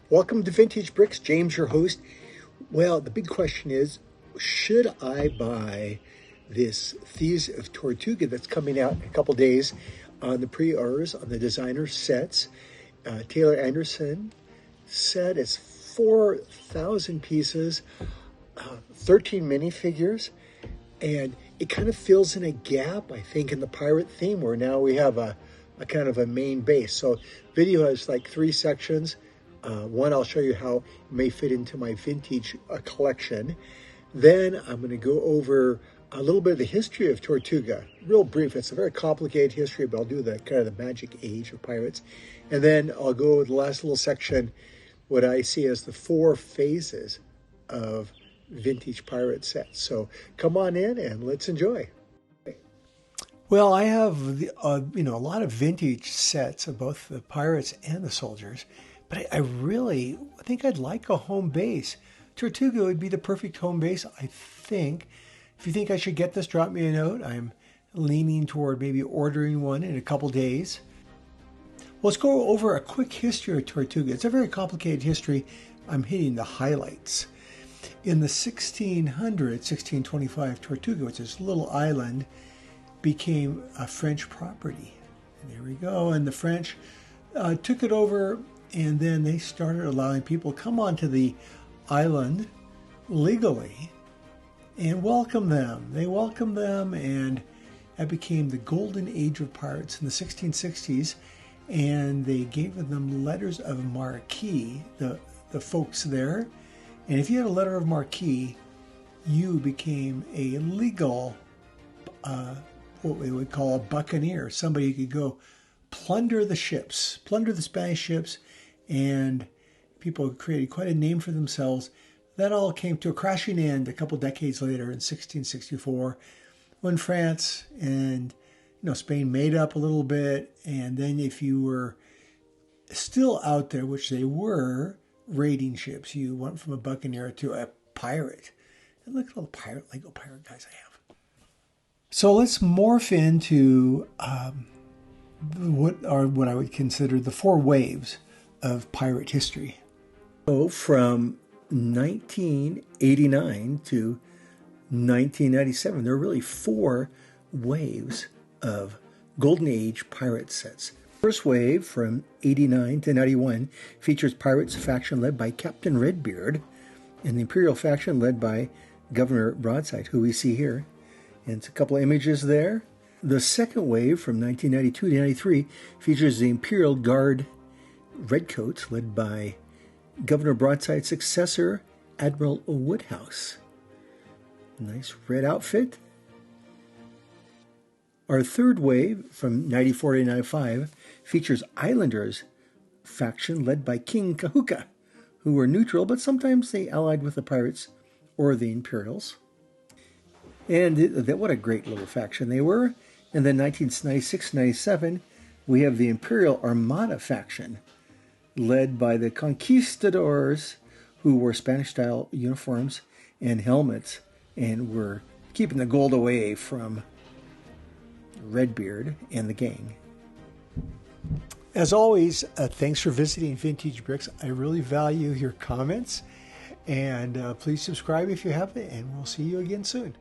Welcome to Vintage Bricks. James, your host. Well, the big question is, should I buy this Thieves of Tortuga that's coming out in a couple days on the pre-orders on the designer sets? Taylor Anderson set is 4,000 pieces, 13 minifigures, and it kind of fills in a gap, I think, in the pirate theme where now we have a kind of a main base. So video has like 3 sections. One, I'll show you how it may fit into my vintage collection. Then I'm going to go over a little bit of the history of Tortuga, real brief. It's a very complicated history, but I'll do the kind of the magic age of pirates. And then I'll go over the last little section, what I see as the 4 phases of vintage pirate sets. So come on in and let's enjoy. Well, I have a lot of vintage sets of both the pirates and the soldiers. But I really think I'd like a home base. Tortuga would be the perfect home base, I think. If you think I should get this, drop me a note. I'm leaning toward maybe ordering one in a couple days. Well, let's go over a quick history of Tortuga. It's a very complicated history. I'm hitting the highlights. In the 1625, Tortuga, which is a little island, became a French property. And there we go. And the French took it over. And then they started allowing people to come onto the island legally and welcome them. They welcomed them, and that became the golden age of pirates in the 1660s. And they gave them letters of marque, the folks there. And if you had a letter of marque, you became a legal, what we would call a buccaneer. Somebody who could go plunder the ships, plunder the Spanish ships, and people created quite a name for themselves. That all came to a crashing end a couple decades later in 1664 when France and Spain made up a little bit. And then if you were still out there, which they were, raiding ships, you went from a buccaneer to a pirate. And look at all the Lego pirate guys I have. So let's morph into what I would consider the 4 waves of pirate history. So from 1989 to 1997, there are really 4 waves of Golden Age pirate sets. First wave from 89 to 91 features pirates faction led by Captain Redbeard and the Imperial faction led by Governor Broadside, who we see here. And it's a couple of images there. The second wave from 1992 to 93 features the Imperial Guard Redcoats led by Governor Broadside's successor, Admiral Woodhouse. Nice red outfit. Our third wave from 94 to 95 features Islanders faction led by King Kahuka, who were neutral, but sometimes they allied with the pirates or the Imperials. And what a great little faction they were. And then 1996-97, we have the Imperial Armada faction, led by the conquistadors, who wore Spanish-style uniforms and helmets and were keeping the gold away from Redbeard and the gang. As always, thanks for visiting Vintage Bricks. I really value your comments. And please subscribe if you haven't, and we'll see you again soon.